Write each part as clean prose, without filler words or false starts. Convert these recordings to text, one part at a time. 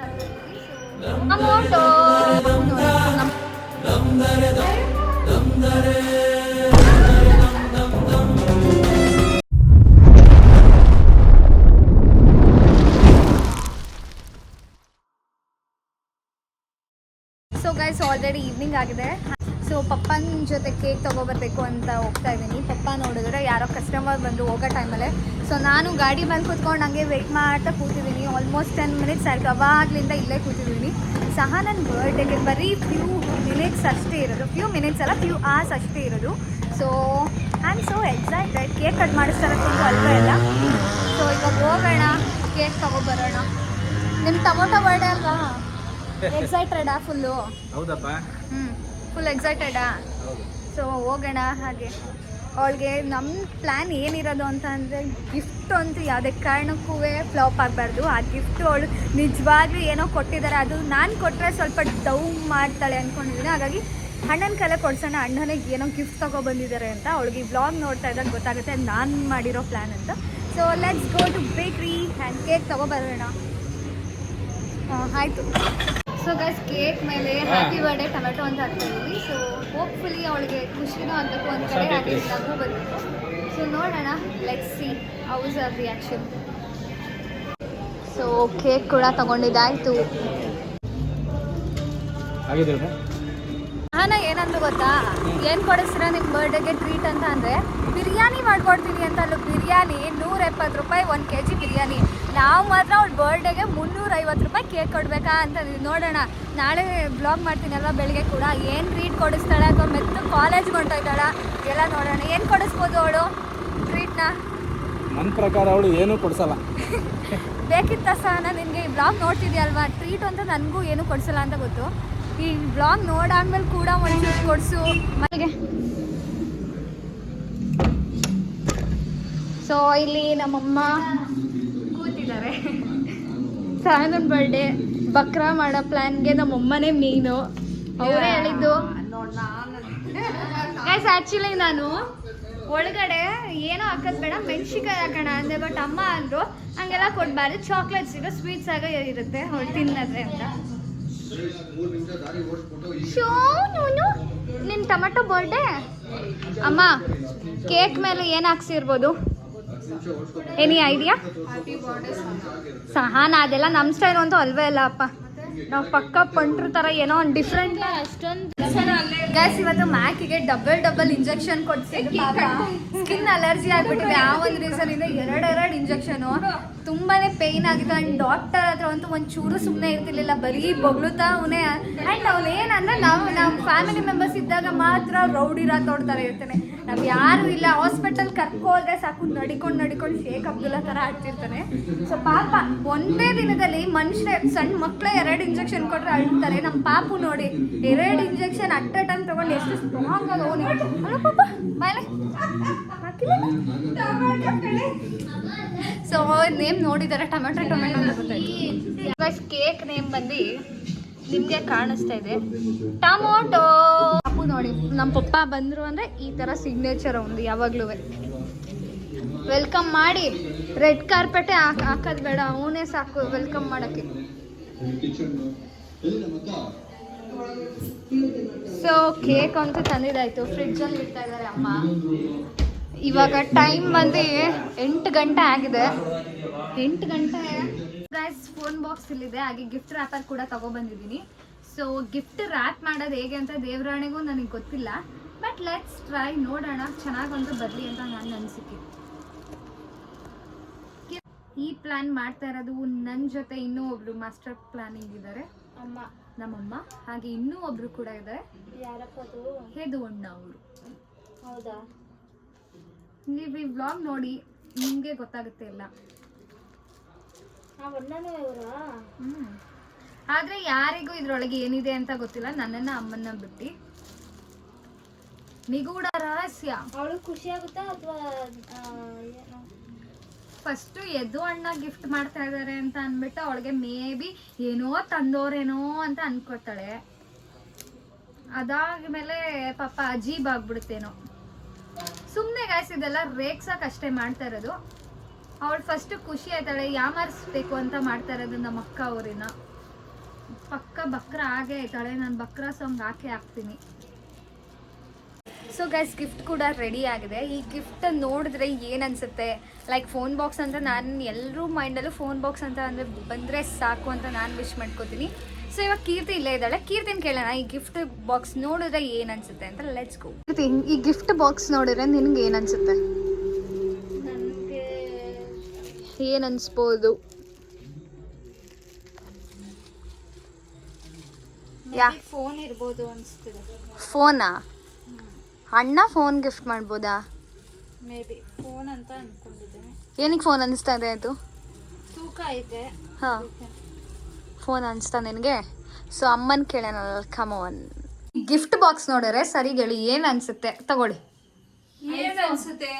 ಅಂತ amount so guys already evening ಆಗಿದೆ. So ಪಪ್ಪನ ಜೊತೆ ಕೇಕ್ ತೊಗೊಬರ್ಬೇಕು ಅಂತ ಹೋಗ್ತಾ ಇದ್ದೀನಿ. ಪಪ್ಪ ನೋಡಿದ್ರೆ ಯಾರೋ ಕಸ್ಟಮರ್ ಬಂದು ಹೋಗೋ ಟೈಮಲ್ಲೇ. ಸೊ ನಾನು ಗಾಡಿ ಮೇಲೆ ಕೂತ್ಕೊಂಡು ಹಂಗೆ ವೆಯ್ಟ್ ಮಾಡ್ತಾ ಕೂತಿದ್ದೀನಿ. ಆಲ್ಮೋಸ್ಟ್ 10 ಮಿನಿಟ್ಸ್ ಆಯಿತು. ಅವಾಗಲಿಂದ ಇಲ್ಲೇ ಕೂತಿದ್ದೀನಿ. ಸಹ ನನ್ನ ಬರ್ಡೇಗೆ ಬರೀ ಫ್ಯೂ ಮಿನಿಟ್ಸ್ ಅಷ್ಟೇ ಇರೋದು. ಫ್ಯೂ ಅವರ್ಸ್ ಅಷ್ಟೇ ಇರೋದು. So I am so excited. Cake cut ಮಾಡಿಸ್ತಾರೆ ತುಂಬ ಅಲ್ವೇ ಇಲ್ಲ. ಸೊ ಇವಾಗ ಹೋಗೋಣ, ಕೇಕ್ ತೊಗೊಬರೋಣ. ನಿಮ್ಮ ಟೊಮೊಟೊ ಬರ್ಡೇ ಅಲ್ವಾ? ಎಕ್ಸೈಟೆಡಾ ಫುಲ್ಲು? ಹೌದಪ್ಪ. ಫುಲ್ ಎಕ್ಸೈಟೆಡಾ? ಸೊ ಹೋಗೋಣ. ಹಾಗೆ ಅವಳಿಗೆ ನಮ್ಮ ಪ್ಲ್ಯಾನ್ ಏನಿರೋದು ಅಂತ ಅಂದರೆ ಗಿಫ್ಟ್ ಅಂತೂ ಯಾವುದೇ ಕಾರಣಕ್ಕೂ ಫ್ಲಾಪ್ ಆಗಬಾರ್ದು. ಆ ಗಿಫ್ಟು ಅವಳು ನಿಜವಾಗ್ಲೂ ಏನೋ ಕೊಟ್ಟಿದ್ದಾರೆ. ಅದು ನಾನು ಕೊಟ್ಟರೆ ಸ್ವಲ್ಪ ಡೌನ್ ಮಾಡ್ತಾಳೆ ಅಂದ್ಕೊಂಡಿದ್ದೀನಿ. ಹಾಗಾಗಿ ಅಣ್ಣನ ಕೈಲೇ ಕೊಡ್ಸೋಣ. ಅಣ್ಣನಿಗೆ ಏನೋ ಗಿಫ್ಟ್ ತೊಗೊಬಂದಿದ್ದಾರೆ ಅಂತ ಅವಳಿಗೆ ಈ ವ್ಲಾಗ್ ನೋಡ್ತಾ ಇದ್ದಾಗ ಗೊತ್ತಾಗುತ್ತೆ ನಾನು ಮಾಡಿರೋ ಪ್ಲ್ಯಾನ್ ಅಂತ. ಸೊ ಲೆಟ್ಸ್ ಗೋ ಟು ಬೇಕ್ರಿ ಆ್ಯಂಡ್ ಕೇಕ್ ತೊಗೊಬರೋಣ. ಆಯಿತು. ಸೊ ಗೈಸ್ ಕೇಕ್ ಮೇಲೆ ಹ್ಯಾಪಿ ಬರ್ಡೇ ಟೊಮೆಟೊ ಅಂತ ಹಾಕ್ತಾಯಿದ್ವಿ. ಸೊ ಹೋಪ್ಫುಲಿ ಅವಳಿಗೆ ಖುಷಿನೂ ಆಗಬೇಕು ಒಂದು ಕಡೆ, ಹಾಗೆ ನಗು ಬಂದಿತ್ತು. ಸೊ ನೋಡೋಣ, let's see how is our reaction. So cake ಕೂಡ ತೊಗೊಂಡಿದ್ದಾಯಿತು. ಹಾಂ, ಏನಂದ್ರು ಗೊತ್ತಾ? ಏನು ಕೊಡಿಸ್ತೀರ ನಿಮ್ಮ ಬರ್ಡೇಗೆ ಟ್ರೀಟ್ ಅಂತ ಅಂದರೆ ಬಿರಿಯಾನಿ ಮಾಡ್ಕೊಡ್ತೀನಿ ಅಂತ. ಅಲ್ಲೂ ಬಿರಿಯಾನಿ 170 ರೂಪಾಯಿ 1 kg ಬಿರಿಯಾನಿ. ನಾವು ಮಾತ್ರ ಅವ್ಳ ಬರ್ಡೇಗೆ 350 ರೂಪಾಯಿ ಕೇಕ್ ಕೊಡಬೇಕಾ ಅಂತ ನೋಡೋಣ. ನಾಳೆ ಬ್ಲಾಗ್ ಮಾಡ್ತೀನಿ ಅಲ್ವಾ ಬೆಳಿಗ್ಗೆ ಕೂಡ. ಏನು ಟ್ರೀಟ್ ಕೊಡಿಸ್ತಾಳೆ ಅಥವಾ ಮೆತ್ತು ಕಾಲೇಜ್ಗೆ ಹೊಂಟೋಯ್ತಾಳ ಎಲ್ಲ ನೋಡೋಣ. ಏನು ಕೊಡಿಸ್ಬೋದು ಅವಳು ಟ್ರೀಟ್ನ? ನನ್ನ ಪ್ರಕಾರ ಅವಳು ಏನೂ ಕೊಡಿಸಲ್ಲ. ಬೇಕಿತ್ತ ಸಹನ ನಿನಗೆ ಈ ಬ್ಲಾಗ್ ನೋಡ್ತಿದ್ಯಲ್ವಾ? ಟ್ರೀಟ್ ಅಂತ ನನಗೂ ಏನೂ ಕೊಡಿಸಲ್ಲ ಅಂತ ಗೊತ್ತು. ಈ ಬ್ಲಾಗ್ ನೋಡಾದ್ಮೇಲೆ ಕೂಡ ಒಂಚೂರು ಕೊಡಿಸು ಮನೆಗೆ. ಸೊ ಇಲ್ಲಿ ನಮ್ಮಮ್ಮ ಕೂತಿದ್ದಾರೆ. ಸಹನನ ಬರ್ಡೇ ಬಕ್ರಾ ಮಾಡೋ ಪ್ಲ್ಯಾನ್ಗೆ ನಮ್ಮಮ್ಮನೇ ಮೀನು. ಅವರೇ ಹೇಳಿದ್ದು. ಗೈಸ್ ಆ್ಯಕ್ಚುಲಿ ನಾನು ಒಳಗಡೆ ಏನೋ ಹಾಕೋದು ಬೇಡ, ಮೆಣ್ಸಿಕಾಯಿ ಹಾಕೋಣ ಅಂದೆ. ಬಟ್ ಅಮ್ಮ ಅಂದರು ಹಂಗೆಲ್ಲ ಕೊಡಬಾರ್ದು, ಚಾಕ್ಲೇಟ್ಸ್ ಈಗ ಸ್ವೀಟ್ಸ್ ಆಗ ಇರುತ್ತೆ ಅವಳು ತಿನ್ನೋದ್ರೆ ಅಂತ. ಶೋ ನೋನು ನಿನ್ನ ಟೊಮೆಟೊ ಬರ್ಡೇ ಅಮ್ಮ ಕೇಕ್ ಮೇಲೆ ಏನು ಹಾಕ್ಸಿರ್ಬೋದು? Any idea? ಸಹನ ಅದೆಲ್ಲ ನಮ್ಮ ಸ್ಟೈಲ್ ಅಂತೂ ಅಲ್ವೇ ಇಲ್ಲ ಅಪ್ಪ. ನಾವು ಪಕ್ಕ ಪಂಟ್ರ ಥರ ಏನೋ ಒಂದು ಡಿಫ್ರೆಂಟ್. ಅಷ್ಟೊಂದು ಗ್ಯಾಸ್ ಇವತ್ತು ಮ್ಯಾಕಿಗೆ ಡಬಲ್ ಇಂಜೆಕ್ಷನ್ ಕೊಡ್ಸಿದ್ದು. ಸ್ಕಿನ್ ಅಲರ್ಜಿ ಆಗಿಬಿಟ್ಟಿದೆ. ಆ ಒಂದು ರೀಸನಿಂದ ಎರಡು ಇಂಜೆಕ್ಷನು. ತುಂಬಾ ಪೇಯ್ನ್ ಆಗಿದೆ. ಆ್ಯಂಡ್ ಡಾಕ್ಟರ್ ಹತ್ರ ಅಂತೂ ಒಂಚೂರು ಸುಮ್ಮನೆ ಇರ್ತಿರ್ಲಿಲ್ಲ, ಬರೀ ಬೊಗಳುತ್ತಾ ಅವನೇ. ಆ್ಯಂಡ್ ಅವ್ನು ಏನಂದರೆ ನಮ್ಮ ಫ್ಯಾಮಿಲಿ ಮೆಂಬರ್ಸ್ ಇದ್ದಾಗ ಮಾತ್ರ ರೌಡಿರ ತೋಡ್ತಾರೆ ಇರ್ತಾನೆ. ನಾವು ಯಾರು ಇಲ್ಲ, ಹಾಸ್ಪಿಟಲ್ ಕರ್ಕೋದ್ರೆ ಸಾಕು ನಡಿಕೊಂಡು ಶೇಖ್ ಅಬ್ದುಲ್ಲಾ ಥರ ಆಡ್ತಿರ್ತಾನೆ. ಸೊ ಪಾಪ ಒಂದೇ ದಿನದಲ್ಲಿ ಮನುಷ್ಯರೇ ಸಣ್ಣ ಮಕ್ಕಳೇ 2 ಇಂಜೆಕ್ಷನ್ ಕೊಟ್ಟರೆ ಅಳ್ತಾರೆ. ನಮ್ಮ ಪಾಪು ನೋಡಿ 2 ಇಂಜೆಕ್ಷನ್ ಅಟ್ ಎ ಟೈಮ್ ತೊಗೊಂಡು ಎಷ್ಟು ಸ್ಟ್ರಾಂಗ್ ಆಗ ಅವನು. ಅಲ್ಲ ಪಾಪ ಬಾಯ್. ಸೊ ನೇಮ್ ನೋಡಿದ್ದಾರೆ, ಟೊಮೆಟೊ ಅಂತ ಗೊತ್ತಾಯ್ತು. ಕೇಕ್ ನೇಮ್ ಬಂದು ನಿಮಗೆ ಕಾಣಿಸ್ತಾ ಇದೆ, ಟೊಮೊಟೊ. ಪಾಪು ನೋಡಿ, ನಮ್ಮ ಪಪ್ಪ ಬಂದರು ಅಂದರೆ ಈ ಥರ ಸಿಗ್ನೇಚರ್ ಒಂದು ಯಾವಾಗಲೂ ವೆಲ್ಕಮ್ ಮಾಡಿ. ರೆಡ್ ಕಾರ್ಪೆಟೇ ಹಾಕೋದು ಬೇಡ, ಅವನೇ ಸಾಕು ವೆಲ್ಕಮ್ ಮಾಡೋಕ್ಕೆ. ಸೊ ಕೇಕ್ ಅಂತೂ ತಂದಿದ್ದಾಯಿತು, ಫ್ರಿಡ್ಜಲ್ಲಿ ಇಡ್ತಾ ಇದ್ದಾರೆ ಅಮ್ಮ. ಇವಾಗ ಟೈಮ್ ಬಂದು 8 ಗಂಟೆ ಆಗಿದೆ. 8 ಗಂಟೆ. ಗೈಸ್ ಫೋನ್ ಬಾಕ್ಸ್ ಇಲ್ಲಿದೆ, ಹಾಗೆ ಗಿಫ್ಟ್ ರ್ಯಾಪರ್ ಕೂಡ ತೊಗೊಬಂದಿದ್ದೀನಿ. ಸೊ ಗಿಫ್ಟ್ ರ್ಯಾಪ್ ಮಾಡೋದು ಹೇಗೆ ಅಂತ ದೇವರಾಣೆಗೂ ನನಗೆ ಗೊತ್ತಿಲ್ಲ. ಬಟ್ ಲೆಟ್ಸ್ ಟ್ರೈ, ನೋಡೋಣ. ಚೆನ್ನಾಗಂತೂ ಬರಲಿ ಅಂತ ನನ್ನ ಅನಿಸಿಕೆ. ಈ ಪ್ಲ್ಯಾನ್ ಮಾಡ್ತಾ ಇರೋದು ನನ್ನ ಜೊತೆ ಇನ್ನೂ ಒಬ್ರು ಮಾಸ್ಟರ್ ಪ್ಲಾನಿಂಗ್ ಇದ್ದಾರೆ, ನಮ್ಮಮ್ಮ. ಹಾಗೆ ಇನ್ನೂ ಒಬ್ರು ಕೂಡ ಇದ್ದಾರೆ. ಯಾರಪ್ಪ ಅದು? ಹೇದು ಅಣ್ಣ ಅವರು. ಹೌದಾ? ನೀವು ಈ ವ್ಲಾಗ್ ನೋಡಿ ನಿಮಗೆ ಗೊತ್ತಾಗುತ್ತೆ ಎಲ್ಲ. ಆದರೆ ಯಾರಿಗೂ ಇದ್ರೊಳಗೆ ಏನಿದೆ ಅಂತ ಗೊತ್ತಿಲ್ಲ, ನನ್ನನ್ನು ಅಮ್ಮನ್ನ ಬಿಟ್ಟು. ನಿಗೂಢ ರಹಸ್ಯ. ಅವಳು ಖುಷಿ ಆಗುತ್ತಾ ಅಥವಾ ಫಸ್ಟು ಎದ್ದು ಅಣ್ಣ ಗಿಫ್ಟ್ ಮಾಡ್ತಾ ಇದ್ದಾರೆ ಅಂತ ಅಂದ್ಬಿಟ್ಟು ಅವಳಿಗೆ ಮೇ ಬಿ ಏನೋ ತಂದೋರೇನೋ ಅಂತ ಅನ್ಕೊತಾಳೆ. ಅದಾದ್ಮೇಲೆ ಪಾಪ ಅಜೀಬ್ ಆಗ್ಬಿಡುತ್ತೇನೋ. ಸುಮ್ಮನೆ ಗಾಯ್ಸ್ ಇದೆಲ್ಲ ರೇಗ್ಸಕ್ಕೆ ಅಷ್ಟೇ ಮಾಡ್ತಾ ಇರೋದು. ಅವಳು ಫಸ್ಟು ಖುಷಿ ಆಯ್ತಾಳೆ, ಯಾಮಾರಿಸ್ಬೇಕು ಅಂತ ಮಾಡ್ತಾ ಇರೋದು ನಮ್ಮ ಅಕ್ಕ ಅವರಿನ. ಪಕ್ಕ ಬಕ್ರ ಹಾಗೆ ಆಯ್ತಾಳೆ, ನಾನು ಬಕ್ರ ಸಾಂಗ್ ಹಾಕ್ತೀನಿ. ಸೊ ಗೈಸ್ ಗಿಫ್ಟ್ ಕೂಡ ರೆಡಿ ಆಗಿದೆ. ಈ ಗಿಫ್ಟ್ ನೋಡಿದ್ರೆ ಏನು ಅನಿಸುತ್ತೆ, ಲೈಕ್ ಫೋನ್ ಬಾಕ್ಸ್ ಅಂತ ನಾನು ಎಲ್ಲರೂ ಮೈಂಡಲ್ಲೂ ಫೋನ್ ಬಾಕ್ಸ್ ಅಂತ ಅಂದರೆ ಬಂದರೆ ಸಾಕು ಅಂತ ನಾನು ವಿಶ್ ಮಾಡ್ಕೋತೀನಿ. ಸೊ ಇವಾಗ ಕೀರ್ತಿ ಇಲ್ಲೇ ಇದ್ದಾಳೆ, ಕೀರ್ತಿನ ಕೇಳೋಣ ಈ ಗಿಫ್ಟ್ ಬಾಕ್ಸ್ ನೋಡಿದ್ರೆ ಏನು ಅನಿಸುತ್ತೆ ಅಂತ. Let's go. ಕೀರ್ತಿ, ಈ ಗಿಫ್ಟ್ ಬಾಕ್ಸ್ ನೋಡಿದ್ರೆ ನಿನ್ಗೆ ಏನು ಅನಿಸುತ್ತೆ? ನನಗೆ ಏನು ಅನಿಸ್ಬೋದು? ಫೋನ್ ಇರ್ಬೋದು ಅನಿಸ್ತಿದೆ. ಫೋನಾ? ಅಣ್ಣ ಫೋನ್ ಗಿಫ್ಟ್ ಮಾಡ್ಬೋದಾ? ಮೇ ಬಿ ಫೋನ್ ಅಂತ ಅನ್ಕೊಂಡಿದ್ದೇನೆ. ಏನಕ್ಕೆ ಫೋನ್ ಅನಿಸ್ತಾ ಇದೆ ಅದು? ತೂಕ ಇದೆ. ಹಾಂ, ಫೋನ್ ಅನಿಸ್ತಾ ನಿನಗೆ? ಸೊ ಅಮ್ಮನ ಕೇಳೋಣಲ್ಲ, ಕಮೋನ್. ಗಿಫ್ಟ್ ಬಾಕ್ಸ್ ನೋಡಿದ್ರೆ ಸರಿ ಹೇಳಿ, ಏನು ಅನಿಸುತ್ತೆ? ತಗೊಳ್ಳಿ. ಏನ್ ಅನ್ಸುತ್ತೆ?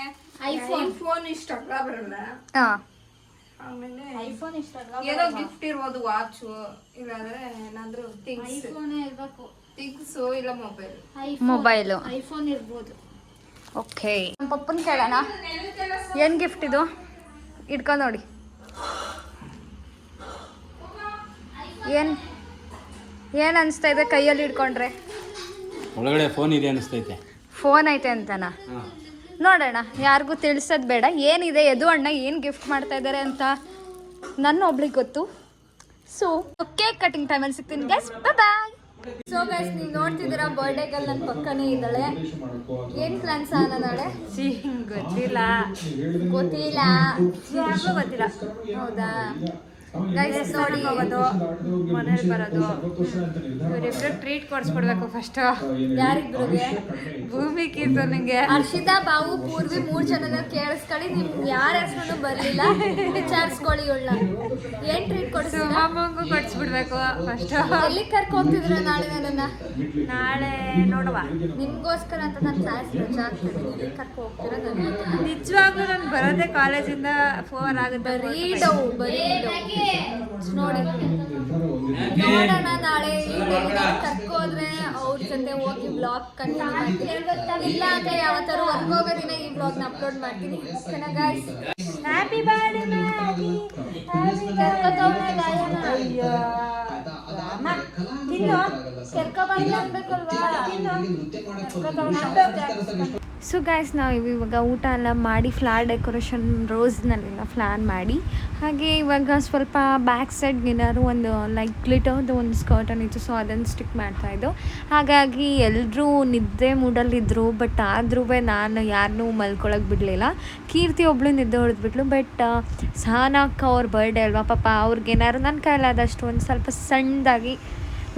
ಐಫೋನ್. ಫೋನ್ ಇಷ್ಟ ಬರಲ್ಲ. ಹಾಂ, ಆಮೇಲೆ ಐಫೋನ್ ಇಷ್ಟ ಏನೋ ಗಿಫ್ಟ್ ಇರ್ಬೋದು, ವಾಚು ಇಲ್ಲಾಂದ್ರೆ ಏನಾದ್ರು ಥಿಂಗ್ಸ್, ಐಫೋನ್ ಇರ್ಬೇಕು. ಥಿಂಗ್ಸು ಇಲ್ಲ ಮೊಬೈಲ್. ಮೊಬೈಲು. ಐಫೋನ್ ಇರ್ಬೋದು. ಓಕೆ, ನಮ್ಮ ಪಪ್ಪನ ಕೇಳೋಣ. ಏನು ಗಿಫ್ಟ್ ಇದು? ಇಟ್ಕೊಂಡು ನೋಡಿ. ಏನು ಅನಿಸ್ತಾ ಇದೆ ಕೈಯಲ್ಲಿ ಇಟ್ಕೊಂಡ್ರೆ? ಒಳಗಡೆ ಫೋನ್ ಇದೆ ಅನಿಸ್ತೈತೆ. ಫೋನ್ ಐತೆ ಅಂತನಾ? ನೋಡೋಣ, ಯಾರಿಗೂ ತಿಳಿಸೋದು ಬೇಡ. ಏನಿದೆ ಎದು ಅಣ್ಣ ಏನು ಗಿಫ್ಟ್ ಮಾಡ್ತಾ ಇದ್ದಾರೆ ಅಂತ ನನ್ನ ಒಬ್ಳಿಗೆ ಗೊತ್ತು. ಸೊ ಕೇಕ್ ಕಟಿಂಗ್ ಟೈಮಲ್ಲಿ ಸಿಗ್ತೀನಿ ಗೈಸ್, ಬಾಯ್. ಸೊ ಗೈಸ್, ನೀವು ನೋಡ್ತಿದ್ದೀರಾ ಬರ್ಡೇ ಗರ್ಲ್ ನನ್ನ ಪಕ್ಕನೇ ಇದ್ದಾಳೆ. ಏನು ಪ್ಲಾನ್ಸ್ ನಾಳೆ? ಗೊತ್ತಿಲ್ಲ ಯಾರಿಗೂ ಗೊತ್ತಿಲ್ಲ. ಹೌದಾ ಗೈಸ್, ನೋಡಿ ಹೋಗೋದು, ಮನೇಲಿ ಬರೋದು, ಇವರಿಬ್ರು ಟ್ರೀಟ್ ಕೊಡಿಸ್ಬಿಡ್ಬೇಕು ಫಸ್ಟು. ಯಾರಿಬ್ರಿಗೆ? ಭೂಮಿ ಕೀರ್ತನಿಗೆ, ಹರ್ಷಿತಾ, ಬಾವು, ಪೂರ್ವಿ 3 ಜನನ ಕೇಳಿಸ್ಕೊಳ್ಳಿ. ನಿಮ್ಗೆ ಯಾರ ಹೆಸರು ಬರಲಿಲ್ಲ ವಿಚಾರಿಸ್ಕೊಳ್ಳಿ. ಇವಳ ಏನು ಟ್ರೀಟ್ ಕೊಡಿಸಿ ಅಮ್ಮಂಗೂ ಕೊಡಿಸ್ಬಿಡ್ಬೇಕು ಫಸ್ಟು. ಎಲ್ಲಿಗೆ ಕರ್ಕೊ ಹೋಗ್ತಿದ್ರ ನಾಳೆ ನನ್ನನ್ನ? ನಾಳೆ ನೋಡುವ, ನಿಮಗೋಸ್ಕರ ಅಂತ ನಾನು ಕ್ಲಾಸ್ ರಜಾ ಆಗ್ತಿದ್ದೀನಿ. ಎಲ್ಲಿಗೆ ಕರ್ಕೊ ಹೋಗ್ತೀರಾ? ನನ್ನ ನಿಜವಾಗ್ಲೂ ನಾನು ಬರೋದೇ ಕಾಲೇಜಿಂದ 4 ಆಗುತ್ತೆ. ಬರೀ ಡೌ ನೋಡಿ, ನೋಡೋಣ ನಾಳೆ ಕರ್ಕೋದ್ರೆ ಅವ್ರ ಜೊತೆ ಹೋಗಿ ಬ್ಲಾಗ್ ಕಂಟಿನ್ಯೂ ಮಾಡ್ತೀನಿ. ಇಲ್ಲ ಅಂದ್ರೆ ಯಾವತ್ತಾರು ಹೊರಗೋಗೋ ದಿನ ಈ ಬ್ಲಾಗ್ನ ಅಪ್ಲೋಡ್ ಮಾಡ್ತೀನಿ. ಓಕೆನಾ guys? Happy birthday Maggi. So guys, ನಾವು ಇವಾಗ ಊಟ ಎಲ್ಲ ಮಾಡಿ ಫ್ಲವರ್ ಡೆಕೋರೇಷನ್ ರೋಸ್ನಲ್ಲೆಲ್ಲ ಪ್ಲ್ಯಾನ್ ಮಾಡಿ, ಹಾಗೆ ಇವಾಗ ಸ್ವಲ್ಪ ಬ್ಯಾಕ್ ಸೈಡ್ ಏನಾದ್ರು ಒಂದು ಲೈಕ್ ಗ್ಲಿಟರ್ದು ಒಂದು ಸ್ಕರ್ಟನ್ ಇತ್ತು, ಸೊ ಅದನ್ನು ಸ್ಟಿಕ್ ಮಾಡ್ತಾಯಿದ್ದು. ಹಾಗಾಗಿ ಎಲ್ಲರೂ ನಿದ್ದೆ ಮೂಡಲ್ಲಿದ್ದರು. ಬಟ್ ಆದ್ರೂ ನಾನು ಯಾರನ್ನೂ ಮಲ್ಕೊಳಕ್ಕೆ ಬಿಡಲಿಲ್ಲ. ಕೀರ್ತಿ ಒಬ್ಬಳು ನಿದ್ದೆ ಹೊಡೆದ್ಬಿಟ್ಲು. ಬಟ್ ಸಹನಾಕ್ಕ ಅವ್ರ ಬರ್ಡೇ ಅಲ್ವಾ, ಪಾಪ ಅವ್ರಿಗೇನಾದ್ರು ನನ್ನ ಕೈಲಾದಷ್ಟು ಒಂದು ಸ್ವಲ್ಪ ಸಣ್ಣದಾಗಿ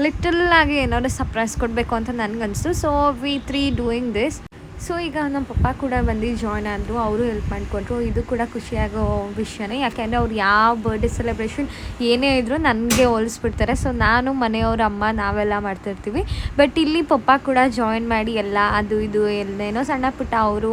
ಲಿಟಲ್ಲಾಗಿ ಏನಾದ್ರು ಸರ್ಪ್ರೈಸ್ ಕೊಡಬೇಕು ಅಂತ ನನಗನ್ನಿಸ್ತು. So we 3 doing this. So ಈಗ ನಮ್ಮ ಪಪ್ಪ ಕೂಡ ಬಂದು ಜಾಯ್ನ್ ಆದರು, ಅವರು ಹೆಲ್ಪ್ ಮಾಡಿಕೊಟ್ರು. ಇದು ಕೂಡ ಖುಷಿಯಾಗೋ ವಿಷಯನೇ, ಯಾಕೆಂದರೆ ಅವ್ರು ಯಾವ ಬರ್ಡೇ ಸೆಲೆಬ್ರೇಷನ್ ಏನೇ ಇದ್ದರೂ ನನಗೆ ಹೋಲಿಸ್ಬಿಡ್ತಾರೆ. ಸೊ ನಾನು, ಮನೆಯವ್ರ ಅಮ್ಮ, ನಾವೆಲ್ಲ ಮಾಡ್ತಿರ್ತೀವಿ. ಬಟ್ ಇಲ್ಲಿ ಪಪ್ಪ ಕೂಡ ಜಾಯಿನ್ ಮಾಡಿ ಎಲ್ಲ ಅದು ಇದು ಎಲ್ಲೇನೋ ಸಣ್ಣ ಪುಟ್ಟ ಅವರು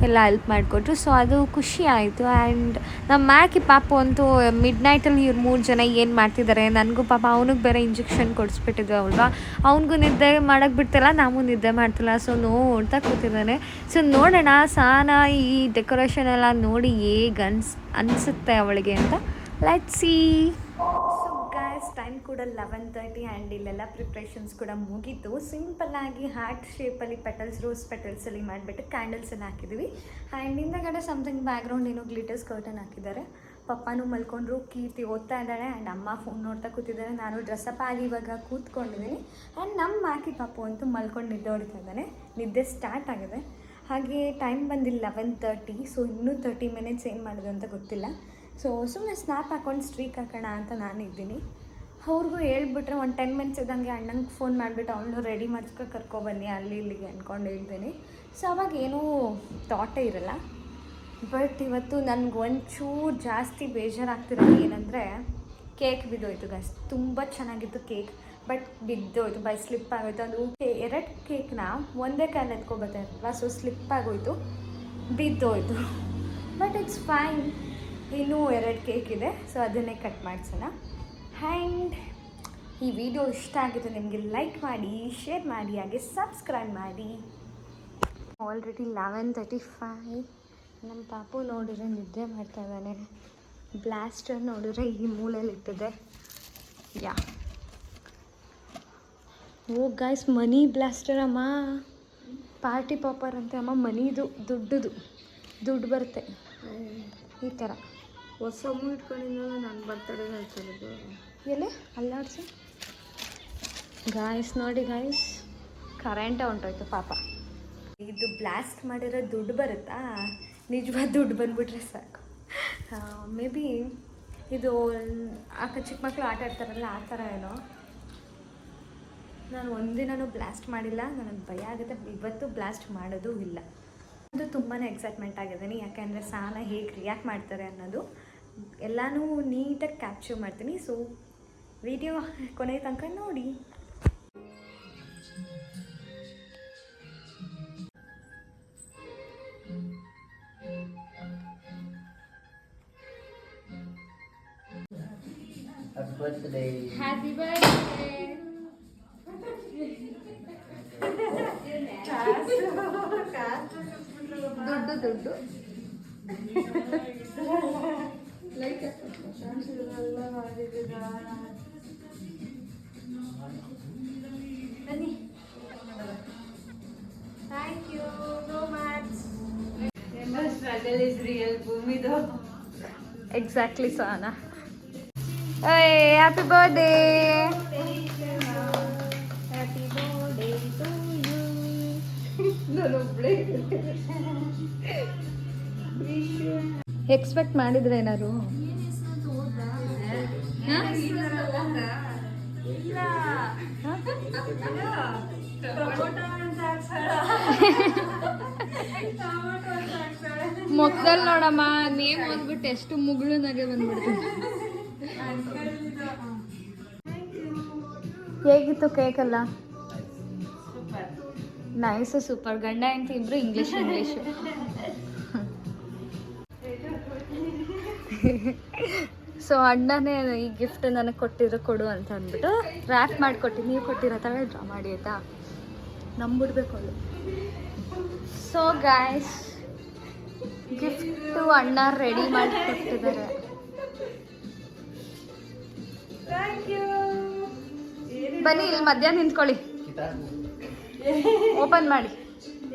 ಎಲ್ಲ ಹೆಲ್ಪ್ ಮಾಡಿಕೊಟ್ರು. ಸೊ ಅದು ಖುಷಿ ಆಯಿತು. ಆ್ಯಂಡ್ ನಮ್ಮ ಮ್ಯಾಕಿ ಪಾಪು ಅಂತೂ ಮಿಡ್ ನೈಟಲ್ಲಿ ಇವ್ರು 3 ಜನ ಏನು ಮಾಡ್ತಿದ್ದಾರೆ, ನನಗೂ ಪಾಪ ಅವನಿಗೆ ಬೇರೆ ಇಂಜೆಕ್ಷನ್ ಕೊಡಿಸ್ಬಿಟ್ಟಿದ್ವಿ ಅಲ್ವಾ, ಅವನಿಗೂ ನಿದ್ದೆ ಮಾಡೋಕ್ಕೆ ಬಿಡ್ತಿಲ್ಲ, ನಾವು ನಿದ್ದೆ ಮಾಡ್ತಿಲ್ಲ. ಸೊ ನೋಡ್ತಾ ಕೂತಿದ್ದಾನೆ. ಸೊ ನೋಡೋಣ ಸಹನಾ ಈ ಡೆಕೋರೇಷನ್ ಎಲ್ಲ ನೋಡಿ ಹೇಗೆ ಅನಿಸುತ್ತೆ ಅವಳಿಗೆ ಅಂತ. Let's see. So guys, time ಕೂಡ 11:30 ಆ್ಯಂಡ್ ಇಲ್ಲೆಲ್ಲ ಪ್ರಿಪ್ರೇಷನ್ಸ್ ಕೂಡ ಮುಗೀತು. ಸಿಂಪಲ್ಲಾಗಿ ಹಾರ್ಟ್ ಶೇಪಲ್ಲಿ ಪೆಟಲ್ಸ್, ರೋಸ್ ಪೆಟಲ್ಸಲ್ಲಿ ಮಾಡಿಬಿಟ್ಟು ಕ್ಯಾಂಡಲ್ಸ್ ಎಲ್ಲ ಹಾಕಿದ್ದೀವಿ. ಆ್ಯಂಡ್ ಹಿಂದಗಡೆ ಸಮಥಿಂಗ್ ಬ್ಯಾಕ್ಗ್ರೌಂಡ್ ಏನೋ ಗ್ಲಿಟರ್ಸ್ ಕರ್ಟನ್ ಹಾಕಿದ್ದಾರೆ. ಪಪ್ಪನೂ ಮಲ್ಕೊಂಡ್ರು, ಕೀರ್ತಿ ಓದ್ತಾ ಇದ್ದಾಳೆ, ಆ್ಯಂಡ್ ಅಮ್ಮ ಫೋನ್ ನೋಡ್ತಾ ಕೂತಿದ್ದಾರೆ. ನಾನು ಡ್ರೆಸ್ಅಪ್ ಆಗಿ ಇವಾಗ ಕೂತ್ಕೊಂಡಿದ್ದೀನಿ. ಆ್ಯಂಡ್ ನಮ್ಮ ಮ್ಯಾಕಿ ಪಾಪು ಅಂತೂ ಮಲ್ಕೊಂಡು ನಿದ್ದೆ ಹೊಡಿತಾ ಇದ್ದಾನೆ. ನಿದ್ದೆ ಸ್ಟಾರ್ಟ್ ಆಗಿದೆ. ಹಾಗೆ ಟೈಮ್ ಬಂದು 11:30. ಸೊ ಇನ್ನೂ 30 ಮಿನಿಟ್ಸ್ ಏನು ಮಾಡೋದು ಅಂತ ಗೊತ್ತಿಲ್ಲ. ಸೊ ಸುಮ್ಮನೆ ಸ್ನ್ಯಾಪ್ ಹಾಕ್ಕೊಂಡು ಸ್ಟ್ರೀಕ್ ಹಾಕೋಣ ಅಂತ ನಾನು ಇದ್ದೀನಿ. ಅವ್ರಿಗೂ ಹೇಳ್ಬಿಟ್ರೆ ಒಂದು 10 ಮಿನಿಟ್ಸ್ ಇದ್ದಂಗೆ ಅಣ್ಣಂಗೆ ಫೋನ್ ಮಾಡಿಬಿಟ್ಟು ಅವನು ರೆಡಿ ಮಾಡಿಸ್ಕೊ ಕರ್ಕೊಬನ್ನಿ ಅಲ್ಲಿ ಇಲ್ಲಿಗೆ ಅಂದ್ಕೊಂಡು ಹೇಳ್ತೀನಿ. ಸೊ ಅವಾಗ ಏನೂ ಥಾಟೇ ಇರಲ್ಲ. ಬಟ್ ಇವತ್ತು ನನಗೆ ಒಂಚೂರು ಜಾಸ್ತಿ ಬೇಜಾರಾಗ್ತಿರೋದು ಏನಂದರೆ ಕೇಕ್ ಬಿದ್ದೋಯ್ತು ಗೈಸ್. ತುಂಬ ಚೆನ್ನಾಗಿತ್ತು ಕೇಕ್, ಬಟ್ ಬಿದ್ದೋಯ್ತು, ಬೈ ಸ್ಲಿಪ್ ಆಗೋಯ್ತು. ಅದು 2 ಕೇಕ್ನ ಒಂದೇ ಕಾಲ ಎತ್ಕೊಬತ್ತಾರಲ್ವ, ಸೊ ಸ್ಲಿಪ್ ಆಗೋಯ್ತು, ಬಿದ್ದೋಯ್ತು. But it's fine. ಇನ್ನೂ 2 ಕೇಕ್ ಇದೆ, ಸೊ ಅದನ್ನೇ ಕಟ್ ಮಾಡಿಸೋಣ. ಆ್ಯಂಡ್ ಈ ವಿಡಿಯೋ ಇಷ್ಟ ಆಗಿತ್ತು ನಿಮಗೆ ಲೈಕ್ ಮಾಡಿ, ಶೇರ್ ಮಾಡಿ, ಹಾಗೆ ಸಬ್ಸ್ಕ್ರೈಬ್ ಮಾಡಿ. ಆಲ್ರೆಡಿ 11:35. ನಮ್ಮ ಪಾಪು ನೋಡಿದ್ರೆ ನಿದ್ದೆ ಮಾಡ್ತಾ ಇದ್ದಾನೆ. ಬ್ಲಾಸ್ಟರ್ ನೋಡಿದ್ರೆ ಈ ಮೂಲೆಯಲ್ಲಿ ಇರ್ತದೆ. ಯಾ ಓ ಗಾಯ್ಸ್ ಮನಿ ಬ್ಲಾಸ್ಟರ್ ಅಮ್ಮ, ಪಾರ್ಟಿ ಪಾಪರ್ ಅಂತೆ ಅಮ್ಮ. ಮನಿದು ದುಡ್ಡು ಬರುತ್ತೆ ಈ ಥರ. ಹೊಸ ಇಟ್ಕೊಂಡಿದ್ದ ನನ್ನ ಬರ್ತಡೇ ಹೇಳ್ತಾರದು ಎಲ್ಲಿ ಅಲ್ಲಾಡ್ಸು ಗಾಯ್ಸ್. ನೋಡಿ ಗಾಯ್ಸ್, ಕರೆಂಟೇ ಹೊಂಟೋಯ್ತು ಪಾಪ. ಇದು ಬ್ಲಾಸ್ಟ್ ಮಾಡಿರೋ ದುಡ್ಡು ಬರುತ್ತಾ? ನಿಜವಾದ ದುಡ್ಡು ಬಂದುಬಿಟ್ರೆ ಸಾಕು. ಮೇ ಬಿ ಇದು ಚಿಕ್ಕ ಮಕ್ಕಳು ಆಟ ಆಡ್ತಾರಲ್ಲ ಆ ಥರ ಏನೋ. ನಾನು ಒಂದಿನೂ ಬ್ಲಾಸ್ಟ್ ಮಾಡಿಲ್ಲ, ನನಗೆ ಭಯ ಆಗುತ್ತೆ. ಇವತ್ತು ಬ್ಲಾಸ್ಟ್ ಮಾಡೋದು ಇಲ್ಲ. ಅದು ತುಂಬಾ ಎಕ್ಸೈಟ್ಮೆಂಟ್ ಆಗಿದ್ದೀನಿ, ಯಾಕೆಂದರೆ ಸಾನ ಹೇಗೆ ರಿಯಾಕ್ಟ್ ಮಾಡ್ತಾರೆ ಅನ್ನೋದು ಎಲ್ಲನೂ ನೀಟಾಗಿ ಕ್ಯಾಪ್ಚರ್ ಮಾಡ್ತೀನಿ. ಸೊ ವಿಡಿಯೋ ಕೊನೆಯ ತನಕ ನೋಡಿ. Happy birthday. ದುಡ್ಡು ಬನ್ನಿ. Thank you so much. Struggle is real ಭೂಮಿದು. ಎಕ್ಸಾಕ್ಟ್ಲಿ ಸಾನ. Happy birthday. Happy birthday to you. Expect ಮಾಡಿದ್ರೆ ಏನಾರು? ಮೊದಲು ನೋಡಮ್ಮ, ನೇಮ್ ಓದ್ಬಿಟ್ಟು ಎಷ್ಟು ಮುಗುಳುನಾಗೆ ಬಂದ್ಬಿಡ್ತು. ಹೇಗಿತ್ತು ಕೇಕಲ್ಲ? Nice, super. ಗಂಡ ಹೆಂಡತಿ ಇಬ್ರು ಇಂಗ್ಲೀಷು. ಸೊ ಅಣ್ಣನೇ ಈ ಗಿಫ್ಟ್ ನನಗೆ ಕೊಟ್ಟಿರೋ ಕೊಡು ಅಂತ ಅಂದ್ಬಿಟ್ಟು ರ್ಯಾಪ್ ಮಾಡಿಕೊಟ್ಟು, ನೀವು ಕೊಟ್ಟಿರೋ ಥರ ಡ್ರಾ ಮಾಡಿ ಆಯಿತಾ, ನಂಬಿಡ್ಬೇಕು ಅವಳು. ಸೊ ಗಾಯ್ಸ್, ಗಿಫ್ಟು ಅಣ್ಣ ರೆಡಿ ಮಾಡಿ ಕೊಟ್ಟಿದ್ದಾರೆ. ಬನ್ನಿ ಇಲ್ಲಿ ಮಧ್ಯ ನಿಂತ್ಕೊಳ್ಳಿ, ಓಪನ್ ಮಾಡಿ.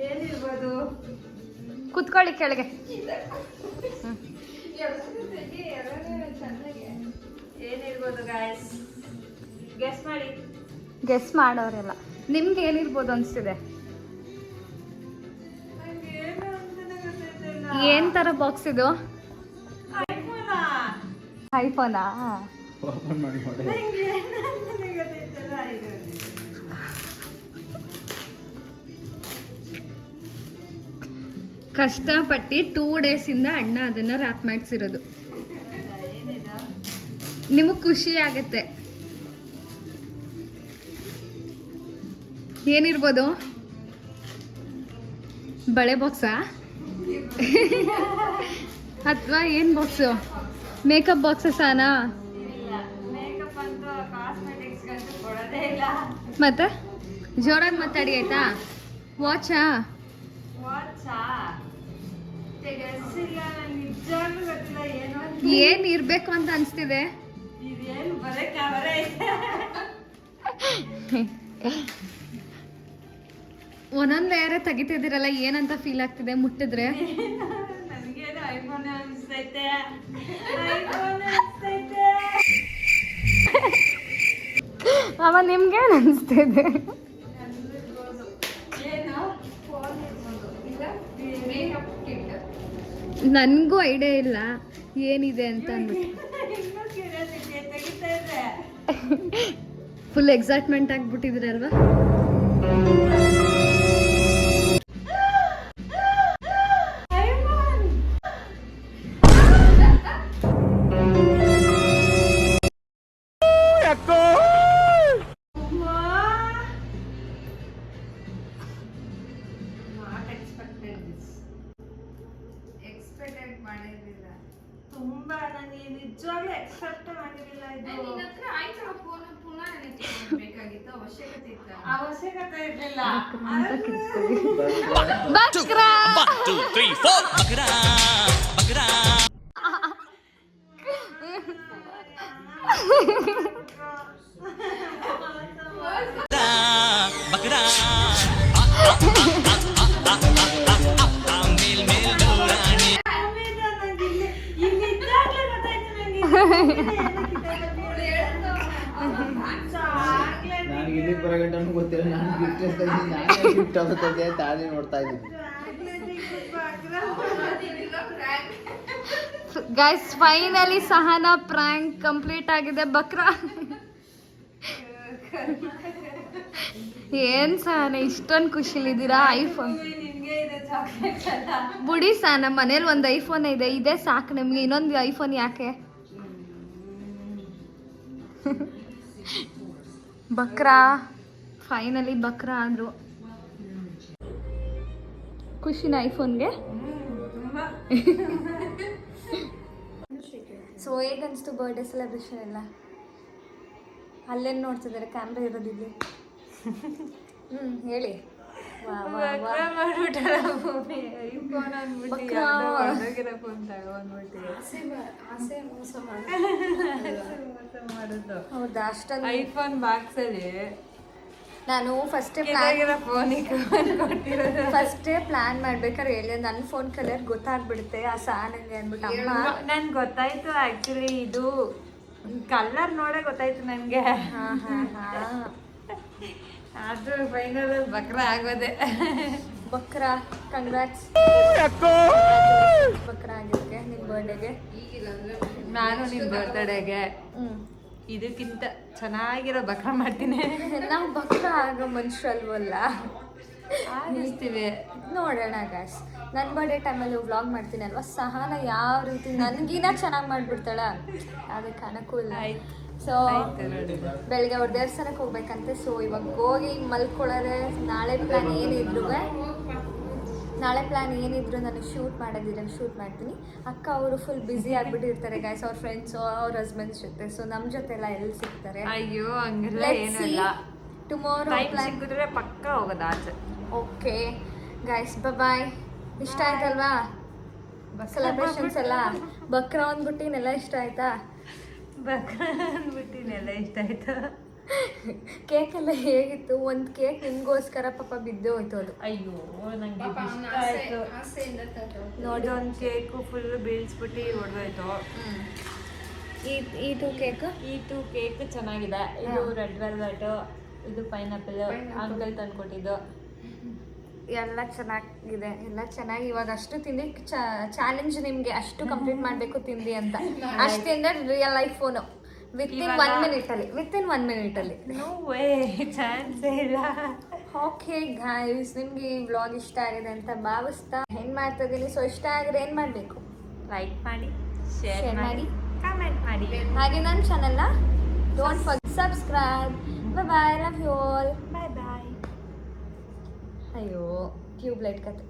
ಏನಿರ್ಬೋದು? ಕುತ್ಕೊಳ್ಳಿ ಕೆಳಗೆ. ಏನಿರ್ಬೋದು ಗಾಯ್ಸ್? ಗೆಸ್ ಮಾಡಿ. ಗೆಸ್ ಮಾಡೋರೆಲ್ಲ. ನಿಮ್ಗೆ ಏನಿರ್ಬೋದು ಅನಿಸ್ತಿದೆ? ಏನ್ ಥರ ಬಾಕ್ಸ್ ಇದು? ಐಫೋನಾ? ಓಪನ್ ಮಾಡಿ ನೋಡಿ. ಕಷ್ಟಪಟ್ಟು 2 ಡೇಸಿಂದ ಅಣ್ಣ ಅದನ್ನ ರ್ಯಾಪ್ ಮಾಡಿಸಿರೋದು. ನಿಮಗೆ ಖುಷಿ ಆಗುತ್ತೆ. ಏನಿರ್ಬೋದು? ಬಳೆ ಬಾಕ್ಸಾ ಅಥವಾ ಏನು ಬಾಕ್ಸು? ಮೇಕಪ್ ಬಾಕ್ಸಸ್ಸಾನಾ? ಮೇಕಪ್ ಅಂತೂ ಕಾಸ್ಮೆಟಿಕ್ಸ್ಗಂತೂ ಕೊಡೋದೇ ಇಲ್ಲ. ಮತ್ತೆ ಜೋರಾಗಿ ಮಾತಾಡಿ ಆಯ್ತಾ? ವಾಚಾ? ವಾಚಾ? ಗೆಸ್ಸಿಲ್ಲ, ನಿಜವಾಗ್ಲೂ ಗೊತ್ತಿಲ್ಲ ಏನೋ. ಏನ್ ಇರ್ಬೇಕು ಅಂತ ಅನ್ಸ್ತಿದೆ? ಇದೇನು ಬರೀ ಕವರೇ ಐತೆ. ಒಂದೊಂದು ಲೇಯರೇ ತೆಗಿತಿದ್ದೀರಲ್ಲ, ಏನಂತ ಫೀಲ್ ಆಗ್ತಿದೆ ಮುಟ್ಟಿದ್ರೆ? ನನಗೇನು ಐಫೋನ್ ಅನಿಸ್ತೈತೆ. ಐಫೋನ್ ಅನಿಸ್ತೈತೆ. ಅವ ನಿಮ್ಗೇನು ಅನಿಸ್ತಿದೆ? ಏನು? ಫೋನ್ ಇರ್ಬೋದು. ಇಲ್ಲ ಮೇಕಪ್ ಕಿಟ್. ನನಗೂ ಐಡಿಯಾ ಇಲ್ಲ ಏನಿದೆ ಅಂತ ಅಂದ್ಬಿಟ್ಟು. ಇನ್ನೂ ಕ್ಯೂರಿಯಾಸಿಟಿ ತೆಗಿತಾ ಇದೆ. Full excitement ಆಗ್ಬಿಟ್ಟಿದ್ರಲ್ವಾ? ಎಕ್ಸ್ಪೆಕ್ಟೆಡ್ ಮಾಡಿರಲಿಲ್ಲ. ತುಂಬಾ ನನಗೆ ನಿಜವಾಗ್ಲೂ ಎಕ್ಸೆಪ್ಟ್ ಮಾಡಿರಲಿಲ್ಲ. ಇದು ಬೇಕಾಗಿತ್ತು, ಅವಶ್ಯಕತೆ ಇತ್ತು. ಅವಶ್ಯಕತೆ ಇರಲಿಲ್ಲ. ಬಕ್ರಾ! 1 2 3 4 ಬಕ್ರಾ ಬಕ್ರಾ. ನನಗೆ ಇಲ್ಲಿಗೆ ಬರೋ ಗಂಟನೂ ಗೊತ್ತಿಲ್ಲ. ನಾನು ಗಿಫ್ಟ್ ನಾನು ಗಿಫ್ಟ್ ಆಗುತ್ತದೆ ಅಂತ ಅದೇ ನೋಡ್ತಾ ಇದ್ದೀನಿ. Guys finally Sahana prank complete ಆಗಿದೆ. ಬಕ್ರಾ ಏನ್ ಸಹನ ಇಷ್ಟೊಂದು ಖುಷಿಲಿದ್ದೀರಾ? ಐಫೋನ್ ಬುಡಿ ಸಹನ, ಮನೇಲಿ ಒಂದು ಐಫೋನ್ ಇದೆ, ಇದೇ ಸಾಕು ನಿಮ್ಗೆ. ಇನ್ನೊಂದು ಐಫೋನ್ ಯಾಕೆ? ಬಕ್ರಾ ಫೈನಲಿ ಬಕ್ರಾ ಆದ್ರು. ಖುಷಿನ ಐಫೋನ್ಗೆ? ಸೊ ಹೇಗನ್ನಿಸ್ತು ಬರ್ಡೇ ಸೆಲೆಬ್ರೇಷನ್ ಎಲ್ಲ? ಅಲ್ಲೇನು ನೋಡ್ತಿದ್ದಾರೆ? ಕ್ಯಾಮ್ರಾ ಇರೋದಿಲ್ಲಿ. ಹೇಳಿ. ಹೌದಾ? ಅಷ್ಟೊಂದು ಐಫೋನ್ ಬಾಕ್ಸ್ ಅಲ್ಲಿ ನಾನು ಫಸ್ಟೇ ಪ್ಲಾನ್ ಮಾಡ್ಬೇಕಾದ್ರೆ ಹೇಳಿ ನನ್ನ ಫೋನ್ ಕಲರ್ ಗೊತ್ತಾಗ್ಬಿಡುತ್ತೆ ಆ ಸಾನಂಗೆ ಅಂದ್ಬಿಟ್ಟು ಅಮ್ಮ. ನನ್ಗೆ ಗೊತ್ತಾಯ್ತು ಆಕ್ಚುಲಿ ಇದು ಕಲರ್ ನೋಡೇ ಗೊತ್ತಾಯ್ತು ನನಗೆ. ಆದ್ರೂ ಫೈನಲ್ ಬಕ್ರಾ ಆಗೋದೆ. ಬಕ್ರಾ ಕಂಗ್ರಾಟ್ಸ್. ಬಕ್ರಾ ಆಗಿದ್ದಕ್ಕೆ ನಿಮ್ಮ ಬರ್ಡೇಗೆ. ನಾನು ನಿಮ್ಮ ಬರ್ತ್ಡೇಗೆ ಇದಕ್ಕಿಂತ ಚೆನ್ನಾಗಿರೋ ಬಕ್ರಾ ಮಾಡ್ತೀನಿ. ನಾವು ಬಕ್ರಾ ಆಗೋ ಮನುಷ್ಯಲ್ವಲ್ಲ, ಅನ್ನಿಸ್ತೀವಿ. ನೋಡೋಣ ಗಾಯ್ಸ್. ನನ್ನ ಬರ್ಡೇ ಟೈಮಲ್ಲಿ ವ್ಲಾಗ್ ಮಾಡ್ತೀನಿ ಅಲ್ವಾ, ಸಹನ ಯಾವ ರೀತಿ ನನಗಿನ ಚೆನ್ನಾಗಿ ಮಾಡಿಬಿಡ್ತಾಳ, ಅದಕ್ಕೆ ಕಾಣಕ್ಕೂ ಇಲ್ಲ. ಸೊ ಬೆಳಗ್ಗೆ ಅವ್ರ ದೇವಸ್ಥಾನಕ್ಕೆ ಹೋಗ್ಬೇಕಂತೆ. ಸೊ ಇವಾಗ ಹೋಗಿ ಮಲ್ಕೊಳ್ಳೋರೆ. ನಾಳೆ ಪ್ಲ್ಯಾನ್ ಏನಿದ್ರು ನಾನು ಶೂಟ್ ಮಾಡೋದಿಲ್ಲ, ಶೂಟ್ ಮಾಡ್ತೀನಿ. ಅಕ್ಕ ಅವರು ಫುಲ್ ಬ್ಯುಸಿ ಆಗಿಬಿಟ್ಟಿರ್ತಾರೆ ಗೈಸ್, ಅವ್ರ ಫ್ರೆಂಡ್ಸು ಅವ್ರ ಹಸ್ಬೆಂಡ್ಸ್ ಜೊತೆ. ಸೊ ನಮ್ಮ ಜೊತೆ ಎಲ್ಲ ಎಲ್ಲಿ ಸಿಗ್ತಾರೆ? ಅಯ್ಯೋ ಹಂಗೆಲ್ಲ ಏನಿಲ್ಲ. ಟುಮಾರೋ ಪ್ಲಾನ್ ಸಿಕ್ಕಿದ್ರೆ ಪಕ್ಕ ಹೋಗೋದು ಆಚೆ. ಓಕೆ ಗೈಸ್, ಬಾಯ್. ಇಷ್ಟ ಆಯ್ತಲ್ವಾ ಸೆಲೆಬ್ರೇಷನ್ಸ್ ಎಲ್ಲ? ಬಕ್ರಾ ಅಂದ್ಬಿಟ್ಟಿನೆಲ್ಲ ಇಷ್ಟ ಆಯ್ತಾ? ಬಕ್ರಾ ಅಂದ್ಬಿಟ್ಟಿನೆಲ್ಲ ಇಷ್ಟ ಆಯ್ತು. ಕೇಕ್ ಎಲ್ಲ ಹೇಗಿತ್ತು? ಒಂದು ಕೇಕ್ ನಿಮಗೋಸ್ಕರ ಪಾಪ ಬಿದ್ದು ಹೋಯ್ತು ಅದು. ಅಯ್ಯೋ ನಂಗೆ ಇಷ್ಟ ಆಯ್ತು ನೋಡಿ. ಒಂದು ಕೇಕು ಫುಲ್ ಬೀಳ್ಸ್ಬಿಟ್ಟು ಹೊಡೆದೋಯ್ತು. ಈ ಟೂ ಕೇಕ್ ಚೆನ್ನಾಗಿದೆ. ಇದು ರೆಡ್ ವೆಲ್ವೆಟ್, ಇದು ಪೈನಾಪಲ್ ಅಂಕಲ್ ತಂದ್ಕೊಟ್ಟಿದ್ದು. ಎಲ್ಲ ಚೆನ್ನಾಗಿದೆ, ಎಲ್ಲ ಚೆನ್ನಾಗಿ. ಇವಾಗ ಅಷ್ಟು ತಿಂದು ಚಾಲೆಂಜ್ ನಿಮಗೆ, ಅಷ್ಟು ಕಂಪ್ಲೀಟ್ ಮಾಡಬೇಕು ತಿಂದು ಅಂತ. ಅಷ್ಟು ತಿಂದರೆ ರಿಯಲ್ ಲೈಫ್ ಫೋನು ವಿತಿನ್ 1 ಮಿನಿಟಲ್ಲಿ. ನೋ ವೇ, ಚಾನ್ಸೇ ಇಲ್ಲ. ಓಕೆ ಗೈಸ್, ನಿಮಗೆ ಈ ವ್ಲಾಗ್ ಇಷ್ಟ ಆಗಿದೆ ಅಂತ ಭಾವಿಸ್ತಾ ಏನು ಮಾಡ್ತಾ ಇದ್ದೀನಿ. ಸೊ ಇಷ್ಟ ಆಗಿದ್ರೆ ಏನು ಮಾಡಬೇಕು? ಲೈಕ್ ಮಾಡಿ, ಶೇರ್ ಶೇರ್ ಮಾಡಿ, ಮಾಡಿ, ಕಾಮೆಂಟ್ ಮಾಡಿ. ಹಾಗೆ ನನ್ನ ಚಾನಲ್ನ don't forget subscribe. Bye, love you all. Bye bye. ಅಯ್ಯೋ ಟ್ಯೂಬ್ ಲೈಟ್ ಕತೆ.